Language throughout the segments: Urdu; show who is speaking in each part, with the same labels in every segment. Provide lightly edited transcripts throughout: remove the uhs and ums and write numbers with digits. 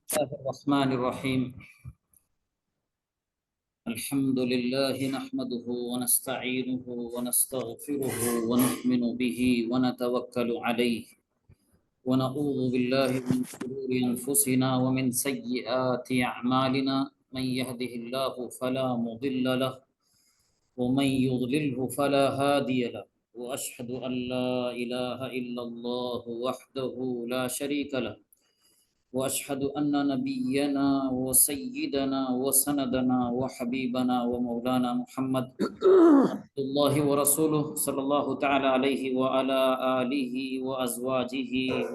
Speaker 1: الله الرحمن الرحيم. الحمد لله نحمده ونستعينه ونستغفره ونؤمن به ونتوكل عليه ونعوذ بالله من شرور أنفسنا ومن سيئات أعمالنا. من يهده الله فلا مضل له ومن يضلله فلا هادي له، وأشهد أن لا إله إلا الله وحده لا شريك له، وأشهد أن نبينا وسيدنا وسندنا وحبيبنا ومولانا محمد عبد الله ورسوله صلى الله تعالى عليه وعلى آله وأزواجه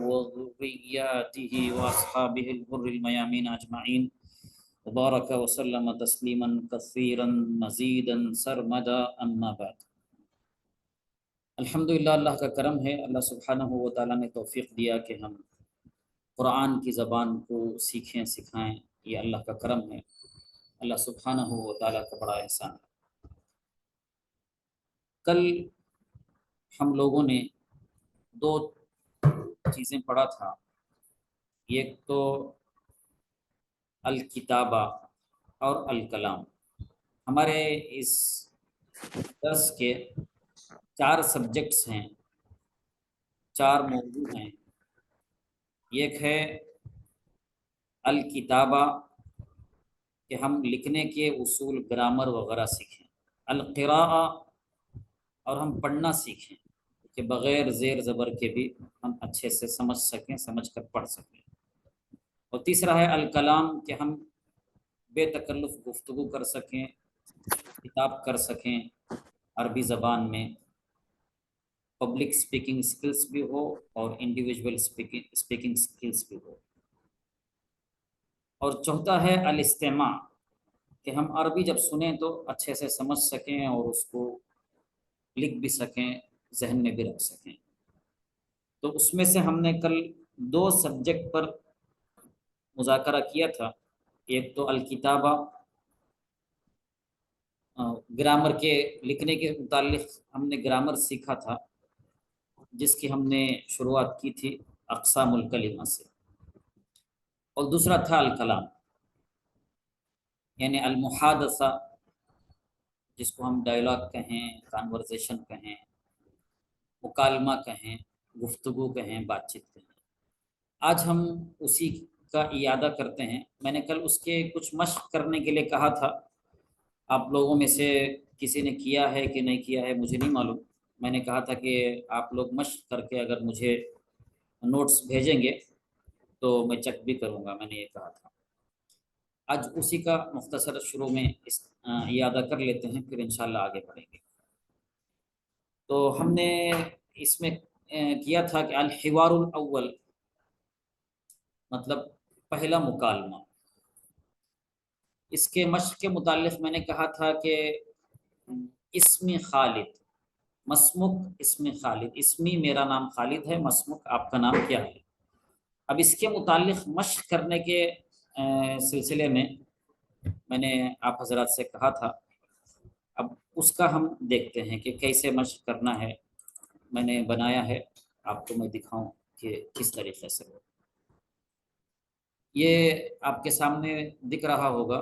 Speaker 1: وذرياته وأصحابه الغر الميامين أجمعين، وبارك وسلم تسليما كثيرا مزيدا سرمدا. أما بعد، الحمدللہ اللہ کا کرم ہے، اللہ سبحانہ و تعالیٰ نے توفیق دیا کہ ہم قرآن کی زبان کو سیکھیں سکھائیں. یہ اللہ کا کرم ہے، اللہ سبحانہ و تعالیٰ کا بڑا احسان ہے. کل ہم لوگوں نے دو چیزیں پڑھا تھا. ایک تو الکتابہ اور الکلام. ہمارے اس درس کے 4 سبجیکٹس ہیں، 4 موضوع ہیں. ایک ہے الکتابہ کہ ہم لکھنے کے اصول، گرامر وغیرہ سیکھیں. القراءہ اور ہم پڑھنا سیکھیں کہ بغیر زیر زبر کے بھی ہم اچھے سے سمجھ سکیں، سمجھ کر پڑھ سکیں. اور تیسرا ہے الکلام کہ ہم بے تکلف گفتگو کر سکیں، خطاب کر سکیں عربی زبان میں، پبلک سپیکنگ سکلز بھی ہو اور انڈیویجول سپیکنگ سکلز بھی ہو. اور چوتھا ہے الاستماع کہ ہم عربی جب سنیں تو اچھے سے سمجھ سکیں اور اس کو لکھ بھی سکیں، ذہن میں بھی رکھ سکیں. تو اس میں سے ہم نے کل 2 سبجیکٹ پر مذاکرہ کیا تھا. ایک تو الکتابہ، گرامر کے لکھنے کے متعلق ہم نے گرامر سیکھا تھا، جس کی ہم نے شروعات کی تھی اقسام الکلمہ سے. اور دوسرا تھا الکلام، یعنی المحادثہ، جس کو ہم ڈائلاگ کہیں، کانورزیشن کہیں، مکالمہ کہیں، گفتگو کہیں، بات چیت کہیں. آج ہم اسی کا اعادہ کرتے ہیں. میں نے کل اس کے کچھ مشق کرنے کے لیے کہا تھا. آپ لوگوں میں سے کسی نے کیا ہے کہ نہیں کیا ہے مجھے نہیں معلوم. میں نے کہا تھا کہ آپ لوگ مشق کر کے اگر مجھے نوٹس بھیجیں گے تو میں چیک بھی کروں گا. میں نے یہ کہا تھا. آج اسی کا مختصر شروع میں اعادہ کر لیتے ہیں، پھر انشاءاللہ آگے بڑھیں گے. تو ہم نے اس میں کیا تھا کہ الحوار الاول مطلب پہلا مکالمہ. اس کے مشق کے متعلق میں نے کہا تھا کہ اسم خالد، مسمک اسم خالد، اسمی میرا نام خالد ہے، مسمک آپ کا نام کیا ہے. اب اس کے متعلق مشق کرنے کے سلسلے میں نے آپ حضرات سے کہا تھا. اب اس کا ہم دیکھتے ہیں کہ کیسے مشق کرنا ہے. میں نے بنایا ہے، آپ کو میں دکھاؤں کہ کس طریقے سے ہو. یہ آپ کے سامنے دکھ رہا ہوگا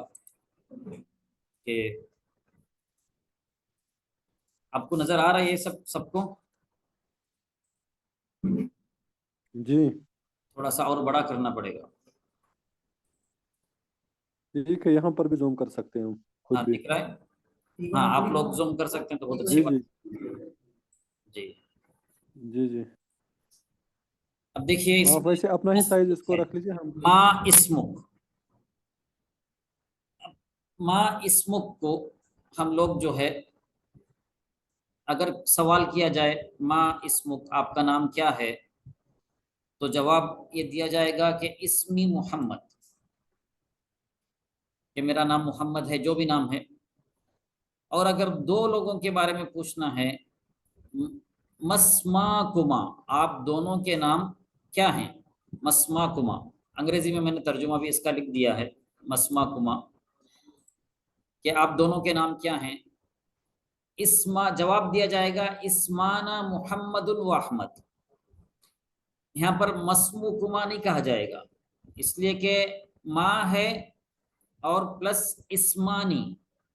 Speaker 1: کہ آپ کو نظر آ رہا ہے یہ سب کو؟
Speaker 2: جی
Speaker 1: تھوڑا سا اور بڑا کرنا پڑے گا.
Speaker 2: ٹھیک ہے، یہاں پر بھی زوم کر سکتے ہیں خود
Speaker 1: ہاں
Speaker 2: بھی.
Speaker 1: دکھ رہا ہے؟ ہاں آپ لوگ زوم کر سکتے ہیں تو بہت اچھی
Speaker 2: جی
Speaker 1: بات.
Speaker 2: جی
Speaker 1: جی
Speaker 2: جی جی
Speaker 1: اب دیکھیے اس
Speaker 2: آپ ویسے اپنا ہی سائز اس کو رکھ لیجیے. ہم
Speaker 1: ما اسمک، ما اسمک کو ہم لوگ جو ہے اگر سوال کیا جائے ما اسمک آپ کا نام کیا ہے، تو جواب یہ دیا جائے گا کہ اسمی محمد، کہ میرا نام محمد ہے، جو بھی نام ہے. اور اگر 2 لوگوں کے بارے میں پوچھنا ہے مسماکما، آپ دونوں کے نام کیا ہیں. مسماکما انگریزی میں نے ترجمہ بھی اس کا لکھ دیا ہے، مسماکما کہ آپ دونوں کے نام کیا ہیں. اسما جواب دیا جائے گا اسمانا محمد و احمد. یہاں پر مسموکما نہیں کہا جائے گا، اس لیے کہ ما ہے اور پلس اسمانی،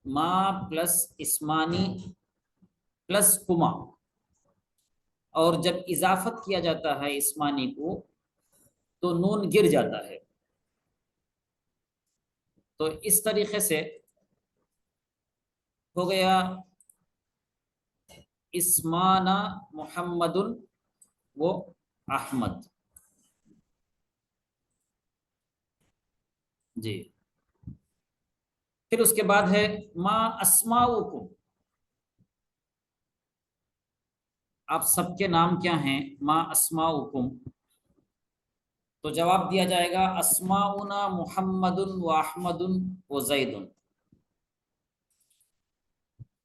Speaker 1: ما پلس اسمانی پلس کما، اور جب اضافت کیا جاتا ہے اسمانی کو تو نون گر جاتا ہے. تو اس طریقے سے ہو گیا اسمانا محمد و احمد. جی پھر اس کے بعد ہے ما اسماؤکم، آپ سب کے نام کیا ہیں؟ ما اسماؤکم، تو جواب دیا جائے گا اسماؤنا محمد و احمد و زید.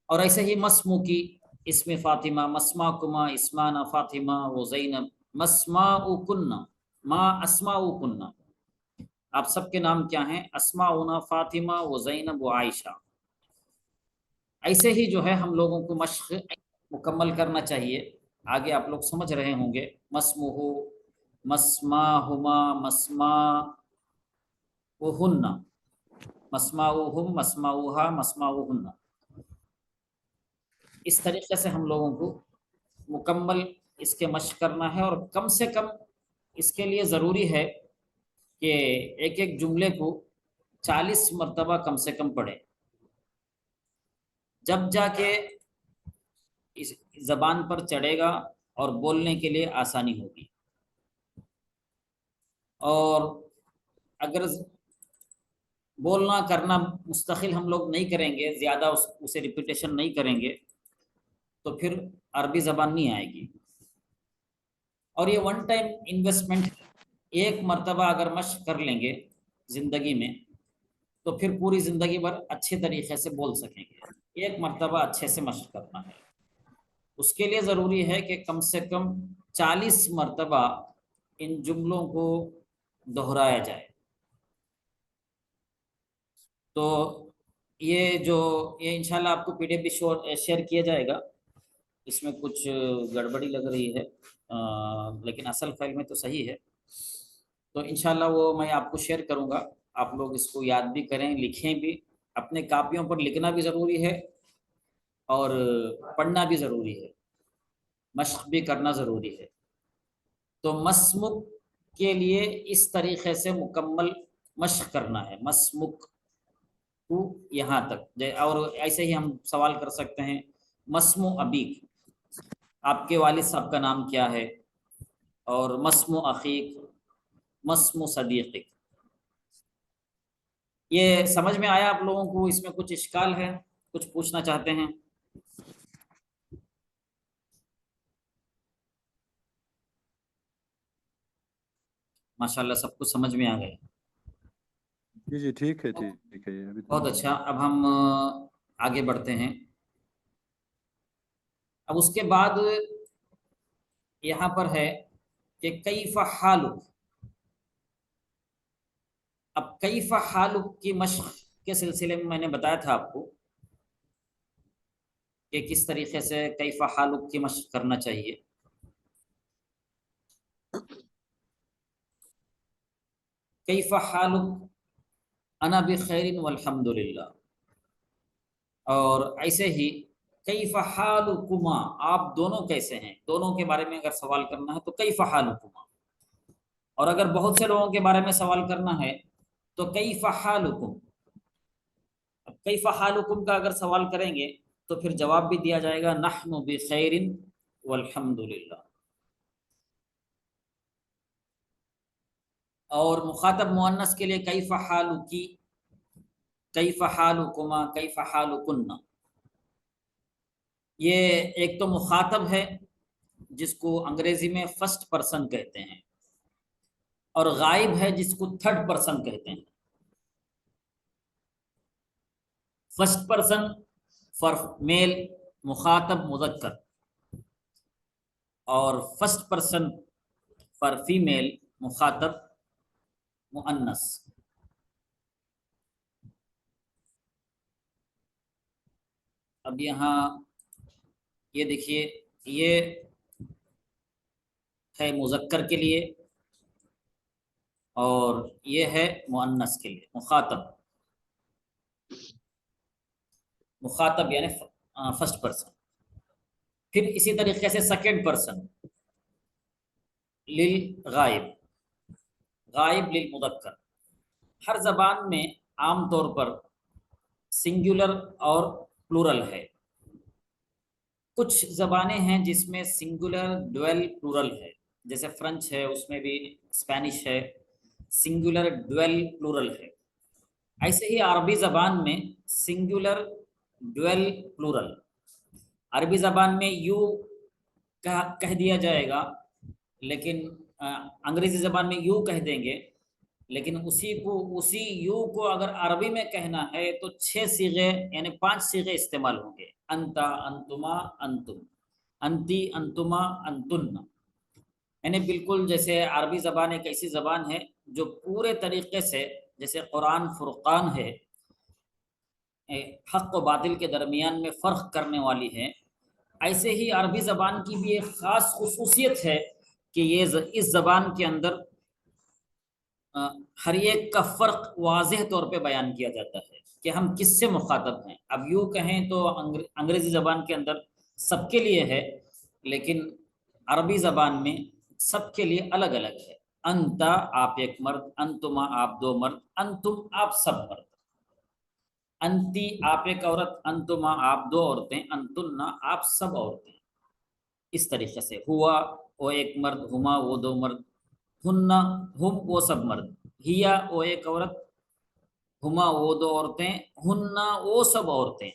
Speaker 1: اور ایسے ہی مسمو کی اسم فاطمہ، مسماکما اسمانا فاطمہ و زینب، مسماؤکن ما اسماؤکن، آپ سب کے نام کیا ہیں؟ اسماؤنا فاطمہ و زینب و عائشہ. ایسے ہی جو ہے ہم لوگوں کو مشق مکمل کرنا چاہیے. آگے آپ لوگ سمجھ رہے ہوں گے مسموہ، مسماہما، مسماؤہن، مسماؤہم، مسماؤہا، مسماؤہن. اس طریقے سے ہم لوگوں کو مکمل اس کے مشق کرنا ہے، اور کم سے کم اس کے لیے ضروری ہے کہ ایک ایک جملے کو 40 مرتبہ کم سے کم پڑھیں، جب جا کے اس زبان پر چڑھے گا اور بولنے کے لیے آسانی ہوگی. اور اگر بولنا کرنا مستقل ہم لوگ نہیں کریں گے، زیادہ اسے ریپیٹیشن نہیں کریں گے، تو پھر عربی زبان نہیں آئے گی. اور یہ ون ٹائم انویسٹمنٹ، ایک مرتبہ اگر مشق کر لیں گے زندگی میں تو پھر پوری زندگی بھر اچھے طریقے سے بول سکیں گے. ایک مرتبہ اچھے سے مشق کرنا ہے، اس کے لیے ضروری ہے کہ کم سے کم 40 مرتبہ ان جملوں کو دہرایا جائے. تو یہ انشاءاللہ آپ کو PDF بھی شیئر کیا جائے گا. اس میں کچھ گڑبڑی لگ رہی ہے لیکن اصل فائل میں تو صحیح ہے. تو انشاءاللہ وہ میں آپ کو شیئر کروں گا. آپ لوگ اس کو یاد بھی کریں، لکھیں بھی. اپنے کاپیوں پر لکھنا بھی ضروری ہے اور پڑھنا بھی ضروری ہے، مشق بھی کرنا ضروری ہے. تو مسمک کے لیے اس طریقے سے مکمل مشق کرنا ہے، مسمک کو یہاں تک. اور ایسے ہی ہم سوال کر سکتے ہیں مسمو ابیک، آپ کے والد صاحب کا نام کیا ہے؟ اور مسمو اخیک، مسمو صدیقک. یہ سمجھ میں آیا آپ لوگوں کو؟ اس میں کچھ اشکال ہے؟ کچھ پوچھنا چاہتے ہیں؟ ماشاءاللہ سب کچھ سمجھ میں آ گئے.
Speaker 2: جی جی ٹھیک ہے، ٹھیک ہے، ابھی تو
Speaker 1: بہت اچھا. اب ہم آگے بڑھتے ہیں. اب اس کے بعد یہاں پر ہے کہ کیف حالک. اب کیف حالک کی مشق کے سلسلے میں نے بتایا تھا آپ کو کہ کس طریقے سے کیف حالک کی مشق کرنا چاہیے. کیف حالک انا بخیر والحمد للہ. اور ایسے ہی کیف حالکما، آپ دونوں کیسے ہیں؟ دونوں کے بارے میں اگر سوال کرنا ہے تو کیف حالکما. اور اگر بہت سے لوگوں کے بارے میں سوال کرنا ہے تو کیف حالکم. اب کیف حالکم کا اگر سوال کریں گے تو پھر جواب بھی دیا جائے گا نحن بخیر والحمد للہ. اور مخاطب مؤنث کے لیے کیف حالکی، کیف حالکما، کیف حالکن. یہ ایک تو مخاطب ہے جس کو انگریزی میں فرسٹ پرسن کہتے ہیں، اور غائب ہے جس کو تھرڈ پرسن کہتے ہیں. فرسٹ پرسن فار میل مخاطب مذکر، اور فرسٹ پرسن فار فیمیل مخاطب مؤنث. اب یہاں یہ دیکھیے، یہ ہے مذکر کے لیے اور یہ ہے مؤنث کے لیے مخاطب، مخاطب یعنی فرسٹ پرسن. پھر اسی طریقے سے سیکنڈ پرسن للغائب، غائب للمذکر. ہر زبان میں عام طور پر سنگولر اور پلورل ہے. کچھ زبانیں ہیں جس میں سنگولر ڈویل پلورل ہے، جیسے فرنچ ہے، اس میں بھی اسپینش ہے، سنگولر ڈویل پلورل ہے. ایسے ہی عربی زبان میں سنگولر ڈویل پلورل. عربی زبان میں یو کہہ دیا جائے گا، لیکن انگریزی زبان میں یو کہہ دیں گے، لیکن اسی یو کو اگر عربی میں کہنا ہے تو 6 صیغے یعنی 5 صیغے استعمال ہوں گے. انتا، انتما، انتم، انتی، انتما، انتن. یعنی بالکل جیسے عربی زبان ایک ایسی زبان ہے جو پورے طریقے سے جیسے قرآن فرقان ہے، حق و باطل کے درمیان میں فرق کرنے والی ہے، ایسے ہی عربی زبان کی بھی ایک خاص خصوصیت ہے کہ یہ اس زبان کے اندر ہر ایک کا فرق واضح طور پہ بیان کیا جاتا ہے کہ ہم کس سے مخاطب ہیں. اب یوں کہیں تو انگریزی زبان کے اندر سب کے لیے ہے، لیکن عربی زبان میں سب کے لیے الگ الگ ہے. انتا آپ ایک مرد، انتما آپ 2 مرد، انتم آپ سب مرد. انتی آپ ایک عورت، انتما آپ 2 عورتیں، انتن آپ سب عورتیں. اس طریقے سے ہوا وہ ایک مرد، ہما وہ 2 مرد، ہن ہم وہ سب مرد، ہیا وہ ایک عورت، ہما وہ 2 عورتیں، ہن وہ سب عورتیں.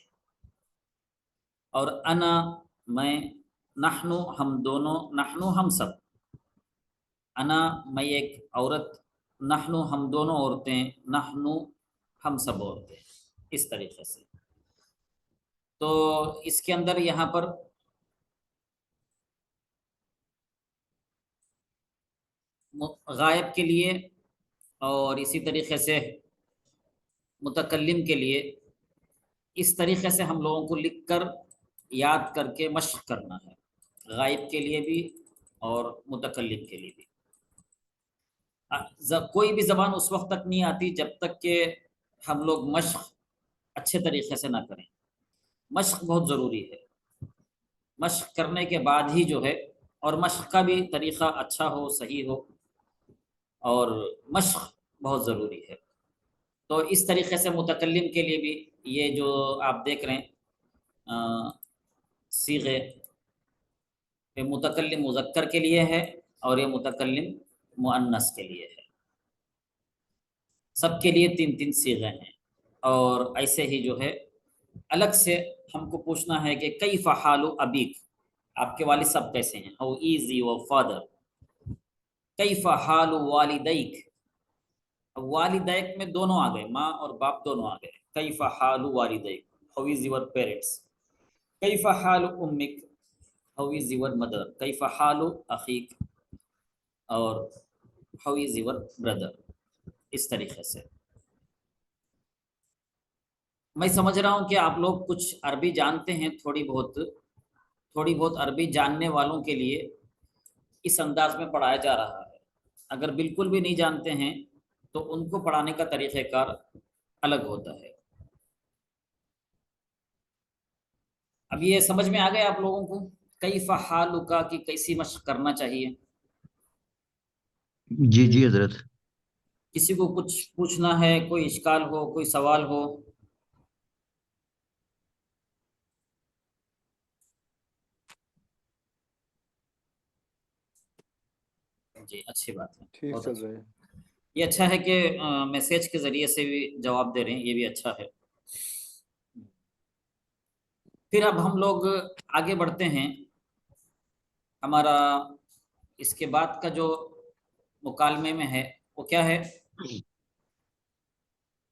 Speaker 1: اور انا میں، نحنو ہم دونوں، نحنو ہم سب. انا میں ایک عورت، نحنو ہم دونوں عورتیں، نحنو ہم سب عورتیں. اس طریقے سے. تو اس کے اندر یہاں پر غائب کے لیے اور اسی طریقے سے متکلم کے لیے اس طریقے سے ہم لوگوں کو لکھ کر یاد کر کے مشق کرنا ہے، غائب کے لیے بھی اور متکلم کے لیے بھی. کوئی بھی زبان اس وقت تک نہیں آتی جب تک کہ ہم لوگ مشق اچھے طریقے سے نہ کریں. مشق بہت ضروری ہے. مشق کرنے کے بعد ہی جو ہے، اور مشق کا بھی طریقہ اچھا ہو، صحیح ہو، اور مشق بہت ضروری ہے. تو اس طریقے سے متکلم کے لیے بھی یہ جو آپ دیکھ رہے ہیں صیغے، یہ متکلم مذکر کے لیے ہے اور یہ متکلم مؤنث کے لیے ہے. سب کے لیے 3 صیغے ہیں. اور ایسے ہی جو ہے الگ سے ہم کو پوچھنا ہے کہ کیف حال ابیک، آپ کے والد صاحب کیسے ہیں. How is your father. کیف حال والدیک، والدیک میں دونوں آ گئے، ماں اور باپ دونوں آ گئے. کیف حال والدیک، ہاؤ از یور پیرنٹس. کیف حال امک، ہاؤ از یور مدر. کیف حال اخیک، اور ہاؤ از یور بردر. اس طریقے سے. میں سمجھ رہا ہوں کہ آپ لوگ کچھ عربی جانتے ہیں، تھوڑی بہت عربی جاننے والوں کے لیے اس انداز میں پڑھایا جا رہا ہے. اگر بالکل بھی نہیں جانتے ہیں تو ان کو پڑھانے کا طریقہ کار الگ ہوتا ہے. اب یہ سمجھ میں آ گیا آپ لوگوں کو کیف حالک کی کیسی مشق کرنا چاہیے.
Speaker 3: جی جی حضرت.
Speaker 1: کسی کو کچھ پوچھنا ہے، کوئی اشکال ہو، کوئی سوال ہو. جی اچھی بات ہے،
Speaker 2: ٹھیک
Speaker 1: بہت
Speaker 2: چل
Speaker 1: اچھا.
Speaker 2: رہے ہیں.
Speaker 1: یہ اچھا ہے کہ میسیج کے ذریعے سے بھی جواب دے رہے ہیں، یہ بھی اچھا ہے. پھر اب ہم لوگ آگے بڑھتے ہیں. ہمارا اس کے بعد کا جو مکالمے میں ہے وہ کیا ہے؟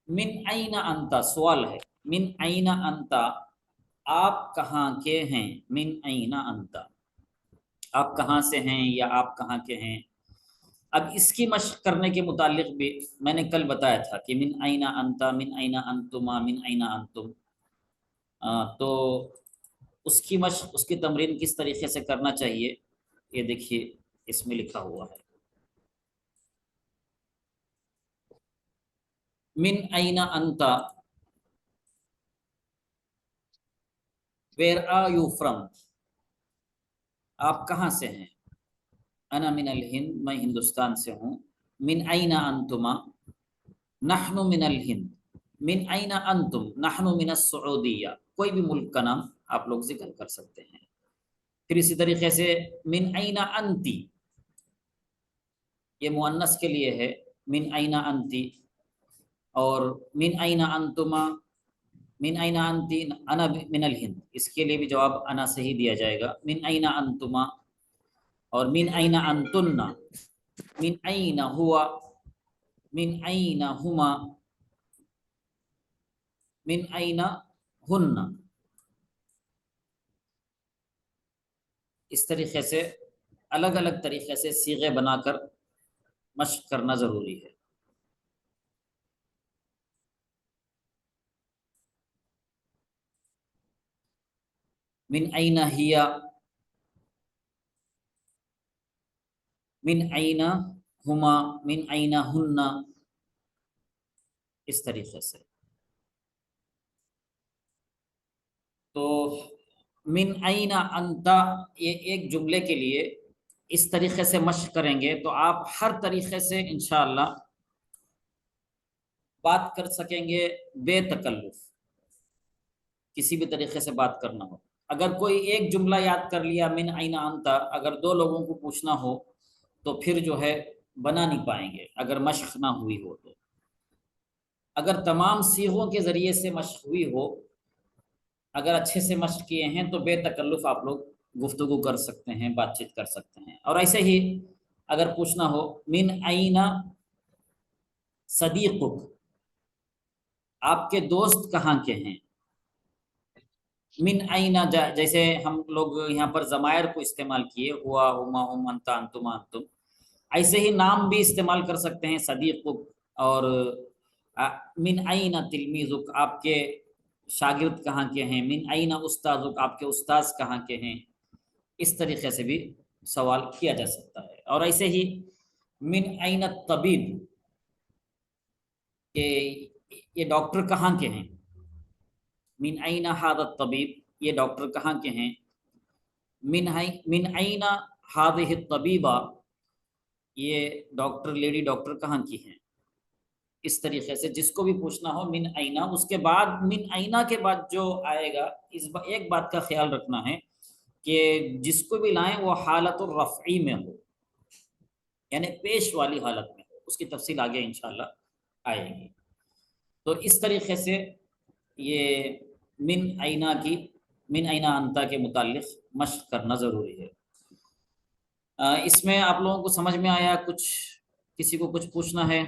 Speaker 1: من این انت، سوال ہے. من این انت، آپ کہاں کے ہیں. من این انت، آپ کہاں سے ہیں یا آپ کہاں کے ہیں. اب اس کی مشق کرنے کے متعلق بھی میں نے کل بتایا تھا کہ من این انت، من این انتما، من این انتم. تو اس کی مشق، اس کی تمرین کس طریقے سے کرنا چاہیے، یہ دیکھیے اس میں لکھا ہوا ہے. من أين أنت, where are you from, آپ کہاں سے ہیں. انا من الہند, میں ہندوستان سے ہوں. من أين أنتما, نحن من الہند. من أين أنتم, نحن من السعودیہ. کوئی بھی ملک کا نام آپ لوگ ذکر کر سکتے ہیں. پھر اسی طریقے سے من أين أنتی, یہ مؤنث کے لیے ہے, من أين أنتی. اور من أين أنتما, من أين أنتی, انا من الہند, اس کے لیے بھی جواب انا سے ہی دیا جائے گا. من أين أنتما. اور من أين أنتن, من أين هو, من أين هما, من أين هن. اس طریقے سے الگ الگ طریقے سے صیغے بنا کر مشق کرنا ضروری ہے. من أين هي, من أين هما, من أين هن, اس طریقے سے. تو من أين أنت, یہ ایک جملے کے لیے اس طریقے سے مشق کریں گے تو آپ ہر طریقے سے انشاءاللہ بات کر سکیں گے بے تکلف. کسی بھی طریقے سے بات کرنا ہو, اگر کوئی ایک جملہ یاد کر لیا من أين أنت, اگر دو لوگوں کو پوچھنا ہو تو پھر جو ہے بنا نہیں پائیں گے اگر مشق نہ ہوئی ہو تو. اگر تمام صیغوں کے ذریعے سے مشق ہوئی ہو, اگر اچھے سے مشق کیے ہیں تو بے تکلف آپ لوگ گفتگو کر سکتے ہیں, بات چیت کر سکتے ہیں. اور ایسے ہی اگر پوچھنا ہو من أين صدیقک, آپ کے دوست کہاں کے ہیں. من أين, جیسے ہم لوگ یہاں پر ضمائر کو استعمال کیے, ہوا, ہما, ہم, انتا, انتما, انتم, ایسے ہی نام بھی استعمال کر سکتے ہیں صدیقک. اور من أين تلمیذک, آپ کے شاگرد کہاں کے ہیں. من أين استاذک, آپ کے استاذ کہاں کے ہیں. اس طریقے سے بھی سوال کیا جا سکتا ہے. اور ایسے ہی من أين الطبیب, کہ یہ ڈاکٹر کہاں کے ہیں. من أين هذا الطبیب, یہ ڈاکٹر کہاں کے ہیں. من أين هذه الطبیبہ, یہ ڈاکٹر, لیڈی ڈاکٹر کہاں کی ہیں. اس طریقے سے جس کو بھی پوچھنا ہو من أين, اس کے بعد من أين کے بعد جو آئے گا, ایک بات کا خیال رکھنا ہے کہ جس کو بھی لائیں وہ حالت الرفعی میں ہو, یعنی پیش والی حالت میں ہو. اس کی تفصیل آگے انشاءاللہ آئے گی. تو اس طریقے سے یہ من أين کی, من أين أنت کے متعلق مشق کرنا ضروری ہے. اس میں آپ لوگوں کو سمجھ میں آیا کچھ, کسی کو کچھ پوچھنا ہے.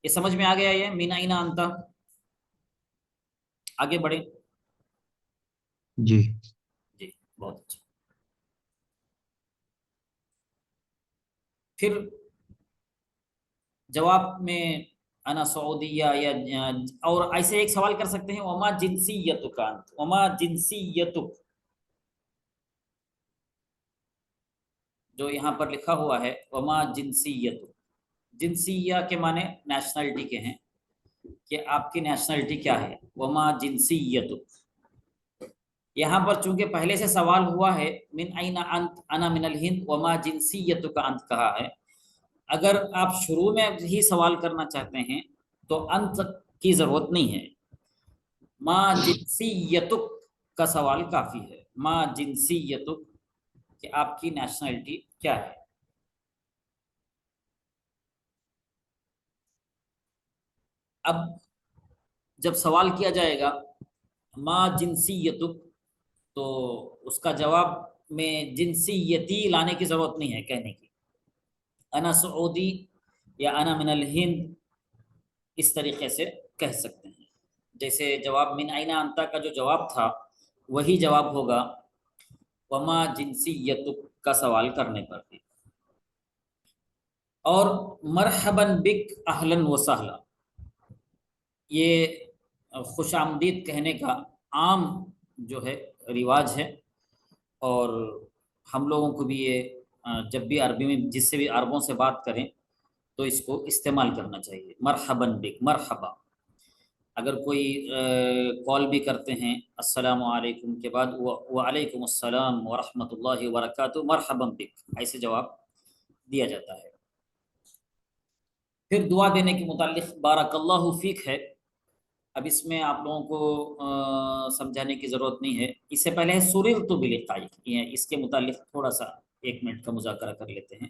Speaker 1: یہ سمجھ میں آ گیا یہ من أين أنت. آگے بڑھیں.
Speaker 3: جی
Speaker 1: جی بہت اچھا. پھر جواب میں انا سعودیہ, یا اور ایسے ایک سوال کر سکتے ہیں وما جنسیتک انت, وما جنسیتک, جو یہاں پر لکھا ہوا ہے وما جنسیتک. جنسیہ کے معنی نیشنلٹی کے ہیں, کہ آپ کی نیشنلٹی کیا ہے. وما جنسیتک, یہاں پر چونکہ پہلے سے سوال ہوا ہے من أين انت, انا من الہند, وما جنسیتک انت کہا ہے. اگر آپ شروع میں ہی سوال کرنا چاہتے ہیں تو انت کی ضرورت نہیں ہے, ما جنسیتک کا سوال کافی ہے. ما جنسیتک, کہ آپ کی نیشنلٹی کیا ہے. اب جب سوال کیا جائے گا ما جنسیتک, تو اس کا جواب میں جنسیتی لانے کی ضرورت نہیں ہے کہنے کی. انا سعودی یا انا من الہند, اس طریقے سے کہہ سکتے ہیں. جیسے جواب من أين أنت کا جو جواب تھا وہی جواب ہوگا وما جنسیتک کا سوال کرنے پر بھی. اور مرحبا بک, اہلا و سہلا, یہ خوش آمدید کہنے کا عام جو ہے رواج ہے, اور ہم لوگوں کو بھی یہ جب بھی عربی میں جس سے بھی عربوں سے بات کریں تو اس کو استعمال کرنا چاہیے. مرحباً بک، مرحبا. اگر کوئی کال بھی کرتے ہیں السلام علیکم کے بعد وعلیکم السلام ورحمۃ اللہ وبرکاتہ مرحباً بک، ایسے جواب دیا جاتا ہے. پھر دعا دینے کے متعلق بارک اللہ فیک ہے. اب اس میں آپ لوگوں کو سمجھانے کی ضرورت نہیں ہے. اس سے پہلے ہے سررت بلقائک، اس کے متعلق تھوڑا سا 1 منٹ کا مذاکرہ کر لیتے ہیں.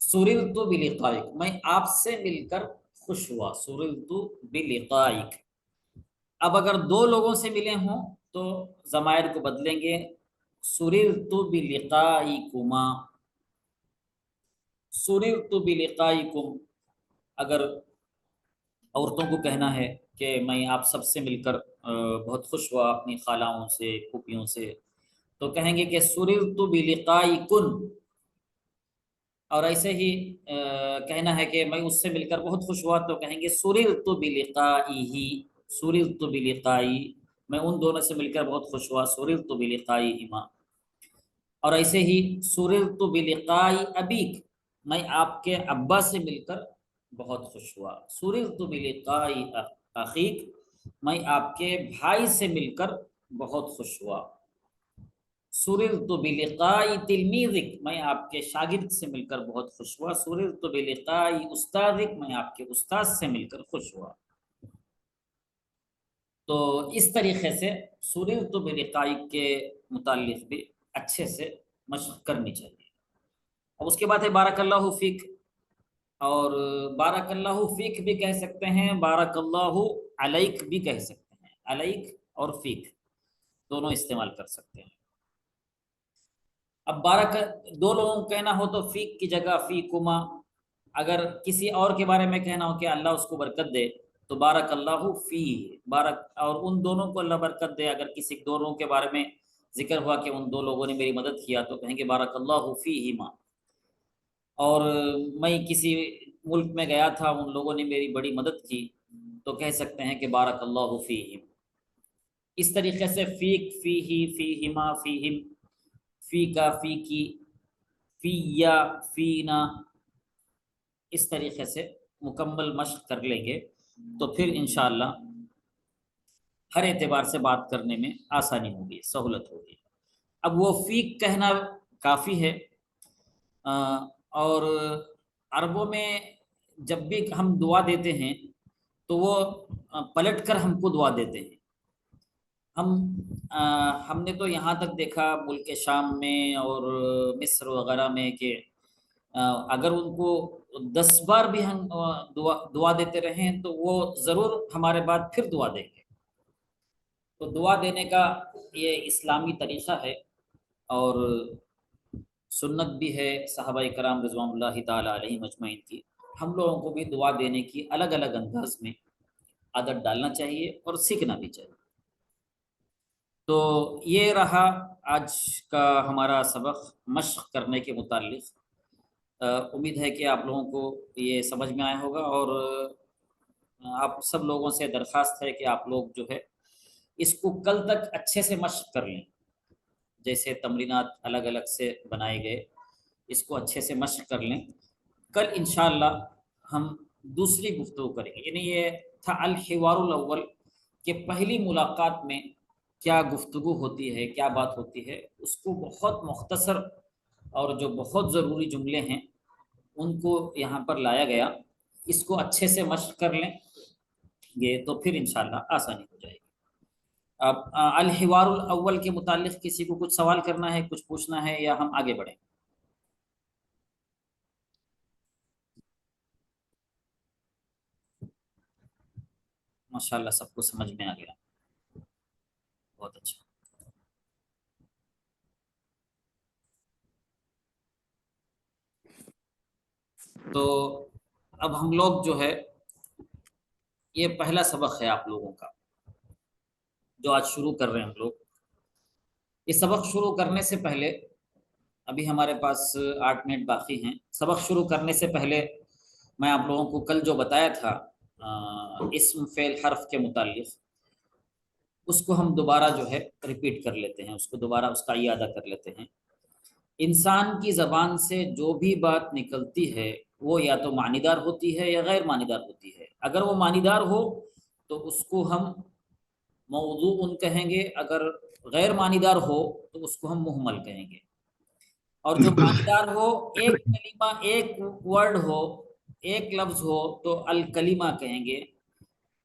Speaker 1: سررت بلقائک، میں آپ سے مل کر خوش ہوا. سررت بلقائک. اب اگر 2 لوگوں سے ملے ہوں تو ضمائر کو بدلیں گے. سررت بلقائکما، سررت بلقائکم. اگر عورتوں کو کہنا ہے کہ میں آپ سب سے مل کر بہت خوش ہوا، اپنی خالاؤں سے، پھوپھیوں سے، تو کہیں گے کہ سررت بلقائکن. اور ایسے ہی کہنا ہے کہ میں اس سے مل کر بہت خوش ہوا تو کہیں گے سررت بلقائہ، سررت بلقائی، میں ان دونوں سے مل کر بہت خوش ہوا، سررت بلقائہما. اور ایسے ہی سررت بلقائی ابیک، میں آپ کے ابا سے مل کر بہت خوش ہوا. سررت بلقائی اخیک، میں آپ کے بھائی سے مل کر بہت خوش ہوا. سررت بلقائی تلمیذک، میں آپ کے شاگرد سے مل کر بہت خوش ہوا. سررت بلقائی استاذک، میں آپ کے استاد سے مل کر خوش ہوا. تو اس طریقے سے سررت بلقائی کے متعلق بھی اچھے سے مشق کرنی چاہیے. اب اس کے بعد ہے بارک اللہ فیک. اور بارک اللہ فیک بھی کہہ سکتے ہیں، بارک اللہ علیک بھی کہہ سکتے ہیں. علیک اور فیک دونوں استعمال کر سکتے ہیں. اب بارک 2 لوگوں کو کہنا ہو تو فیک کی جگہ فیکما. اگر کسی اور کے بارے میں کہنا ہو کہ اللہ اس کو برکت دے تو بارک اللہ فی، بارک، اور ان دونوں کو اللہ برکت دے. اگر کسی 2 لوگوں کے بارے میں ذکر ہوا کہ ان 2 لوگوں نے میری مدد کیا تو کہیں گے بارک اللہ فیہما. اور میں کسی ملک میں گیا تھا، ان لوگوں نے میری بڑی مدد کی تو کہہ سکتے ہیں کہ بارک اللہ فیہم. اس طریقے سے فیک، فیہی، فیہما، فیہم، فی کا، فی کی، فی یا، فینا، اس طریقے سے مکمل مشق کر لیں گے تو پھر انشاءاللہ ہر اعتبار سے بات کرنے میں آسانی ہوگی، سہولت ہوگی. اب وہ فیک کہنا کافی ہے. اور عربوں میں جب بھی ہم دعا دیتے ہیں تو وہ پلٹ کر ہم کو دعا دیتے ہیں. ہم نے تو یہاں تک دیکھا ملک شام میں اور مصر وغیرہ میں کہ اگر ان کو 10 بار بھی ہم دعا دیتے رہیں تو وہ ضرور ہمارے بعد پھر دعا دیں گے. تو دعا دینے کا یہ اسلامی طریقہ ہے اور سنت بھی ہے صحابہ کرام رضوان اللہ تعالی علیہم اجمعین کی. ہم لوگوں کو بھی دعا دینے کی الگ الگ انداز میں عادت ڈالنا چاہیے اور سیکھنا بھی چاہیے. تو یہ رہا آج کا ہمارا سبق مشق کرنے کے متعلق. امید ہے کہ آپ لوگوں کو یہ سمجھ میں آیا ہوگا. اور آپ سب لوگوں سے درخواست ہے کہ آپ لوگ جو ہے اس کو کل تک اچھے سے مشق کر لیں. جیسے تمرینات الگ الگ سے بنائے گئے، اس کو اچھے سے مشق کر لیں. کل انشاءاللہ ہم دوسری گفتگو کریں گے. یعنی یہ تھا الحوار الاول کہ پہلی ملاقات میں کیا گفتگو ہوتی ہے، کیا بات ہوتی ہے. اس کو بہت مختصر اور جو بہت ضروری جملے ہیں ان کو یہاں پر لایا گیا. اس کو اچھے سے مشق کر لیں گے تو پھر انشاءاللہ آسانی ہو جائے گی. اب الحوار الاول کے متعلق کسی کو کچھ سوال کرنا ہے، کچھ پوچھنا ہے، یا ہم آگے بڑھیں؟ ماشاءاللہ سب کو سمجھ میں آ گیا، بہت اچھا. تو اب ہم لوگ جو ہے یہ پہلا سبق ہے آپ لوگوں کا جو آج شروع کر رہے ہیں ہم لوگ. یہ سبق شروع کرنے سے پہلے ابھی ہمارے پاس 8 منٹ باقی ہیں. سبق شروع کرنے سے پہلے میں آپ لوگوں کو کل جو بتایا تھا اسم فعل حرف کے متعلق، اس کو ہم دوبارہ جو ہے ریپیٹ کر لیتے ہیں، اس کو دوبارہ اس کا اعادہ کر لیتے ہیں. انسان کی زبان سے جو بھی بات نکلتی ہے وہ یا تو معنی دار ہوتی ہے یا غیر معنی دار ہوتی ہے. اگر وہ معنی دار ہو تو اس کو ہم موضوع کہیں گے، اگر غیر معنی دار ہو تو اس کو ہم مہمل کہیں گے. اور جو معنی دار ہو، ایک کلمہ، ایک ورڈ ہو، ایک لفظ ہو تو الکلمہ کہیں گے،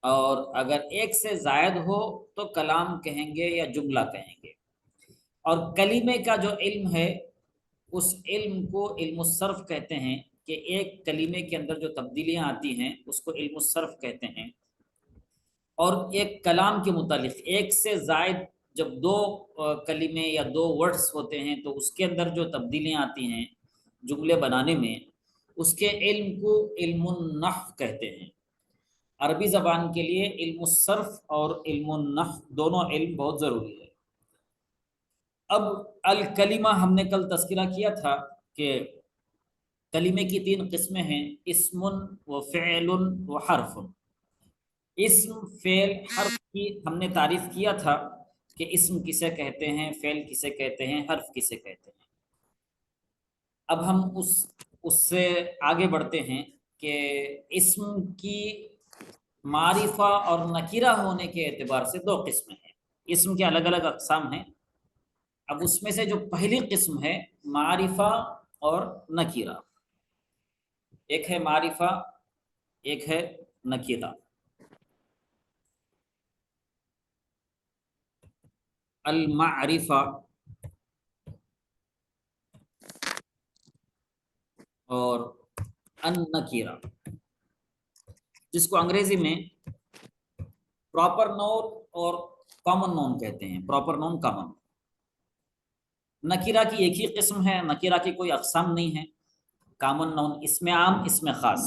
Speaker 1: اور اگر ایک سے زائد ہو تو کلام کہیں گے یا جملہ کہیں گے. اور کلمے کا جو علم ہے اس علم کو علم الصرف کہتے ہیں، کہ ایک کلمے کے اندر جو تبدیلیاں آتی ہیں اس کو علم الصرف کہتے ہیں. اور ایک کلام کے متعلق ایک سے زائد جب دو کلمے یا دو ورڈز ہوتے ہیں تو اس کے اندر جو تبدیلیاں آتی ہیں جملے بنانے میں، اس کے علم کو علم النحو کہتے ہیں. عربی زبان کے لیے علم الصرف اور علم النحو دونوں علم بہت ضروری ہے. اب الکلمہ ہم نے کل تذکرہ کیا تھا کہ کلمے کی 3 قسمیں ہیں، اسم و فعل و حرف. اسم، فعل، حرف کی ہم نے تعریف کیا تھا کہ اسم کسے کہتے ہیں، فعل کسے کہتے ہیں، حرف کسے کہتے ہیں. اب ہم اس سے آگے بڑھتے ہیں کہ اسم کی معرفہ اور نکیرہ ہونے کے اعتبار سے 2 قسمیں ہیں. اسم کے الگ الگ اقسام ہیں. اب اس میں سے جو پہلی قسم ہے معرفہ اور نکیرہ، ایک ہے معرفہ، ایک ہے نکیرہ. المعرفہ اور النکیرہ، جس کو انگریزی میں پراپر نون اور کامن نون کہتے ہیں. پراپر نون، کامن. نکیرہ کی ایک ہی قسم ہے، نکیرہ کی کوئی اقسام نہیں ہے. کامن نون اسم عام، اسم خاص.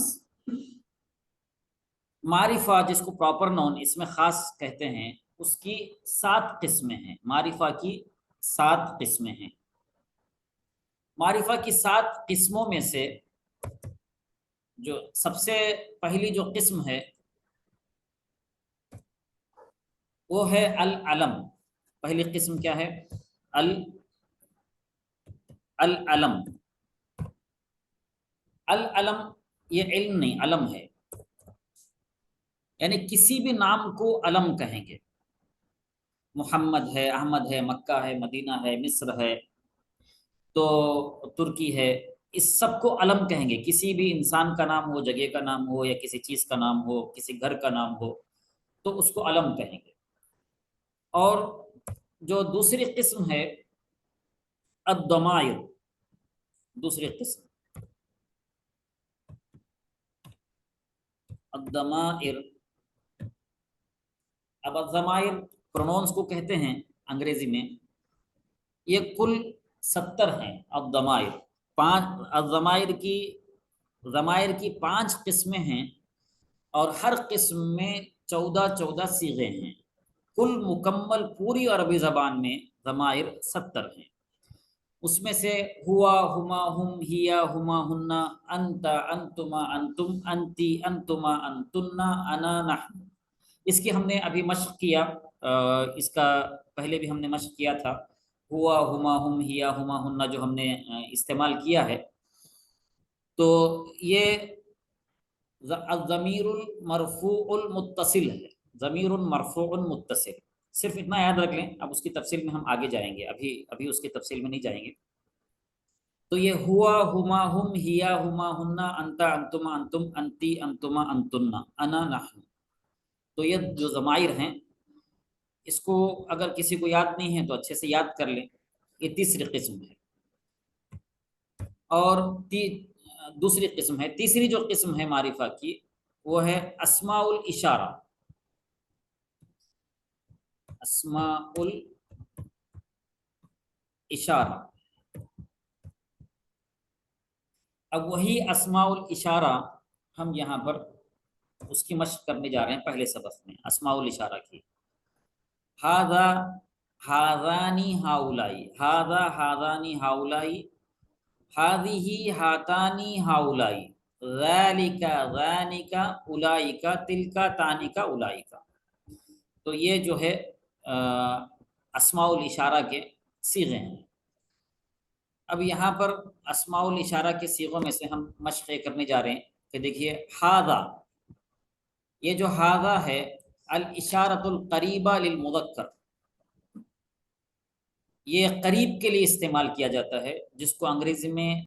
Speaker 1: معرفہ جس کو پراپر نون اسم خاص کہتے ہیں اس کی 7 قسمیں ہیں. معرفہ کی 7 قسمیں ہیں. معرفہ کی 7 قسموں میں سے جو سب سے پہلی جو قسم ہے وہ ہے العلم. پہلی قسم کیا ہے؟ العلم. العلم یہ علم نہیں، علم ہے. یعنی کسی بھی نام کو علم کہیں گے. محمد ہے، احمد ہے، مکہ ہے، مدینہ ہے، مصر ہے، تو ترکی ہے، اس سب کو علم کہیں گے. کسی بھی انسان کا نام ہو، جگہ کا نام ہو، یا کسی چیز کا نام ہو، کسی گھر کا نام ہو تو اس کو علم کہیں گے. اور جو دوسری قسم ہے الضمائر، دوسری قسم الضمائر. اب الضمائر پرونونس کو کہتے ہیں انگریزی میں. یہ کل 70 ہیں الضمائر. الضمائر کی 5 قسمیں ہیں اور ہر قسم میں 14 صیغے ہیں. کل مکمل پوری عربی زبان میں ضمائر 70 ہیں. اس میں سے ہوا، ہما، ہم، ہیا، ہما، ہننا، انت، انتما، انتم، انتی، انتما، انتنا، انا، نحن. اس کی ہم نے ابھی مشق کیا، اس کا پہلے بھی ہم نے مشق کیا تھا. ہوا، ہما، ہم، ہیا، ہما، ہننا جو ہم نے استعمال کیا ہے، تو یہ الضمیر المرفوع المتصل ہے. ضمیر مرفوع متصل. صرف اتنا یاد رکھ لیں، اب اس کی تفصیل میں ہم آگے جائیں گے، ابھی اس کی تفصیل میں نہیں جائیں گے. تو یہ ہوا، ہما، ہم، ہیا، ہما، ہننا، انتا، انتما، انتم، انتی، انتما، انتنا، انا، نحن. تو یہ جو ضمائر ہیں اس کو اگر کسی کو یاد نہیں ہے تو اچھے سے یاد کر لیں. یہ تیسری قسم ہے. اور دوسری قسم ہے، تیسری جو قسم ہے معرفہ کی وہ ہے اسماء الاشارہ. اسماء الاشارہ. اب وہی اسماء الاشارہ ہم یہاں پر اس کی مشق کرنے جا رہے ہیں پہلے سبق میں. اسماء الاشارہ کی ھذا، ھذانی، ھاؤلائی، ھذا، ھذانی، ھاؤلائی، ھذیہ، ھاتانی، ھاؤلائی، ذالک، ذانک، اولئک، تلک، تانک، اولئک. تو یہ جو ہے اسماء الاشارہ کے صیغے ہیں. اب یہاں پر اسماء الاشارہ کے صیغوں میں سے ہم مشق کرنے جا رہے ہیں کہ دیکھیے ہاذا، یہ جو ہاذا ہے الاشارۃ القریبہ للمذکر، یہ قریب کے لیے استعمال کیا جاتا ہے، جس کو انگریزی میں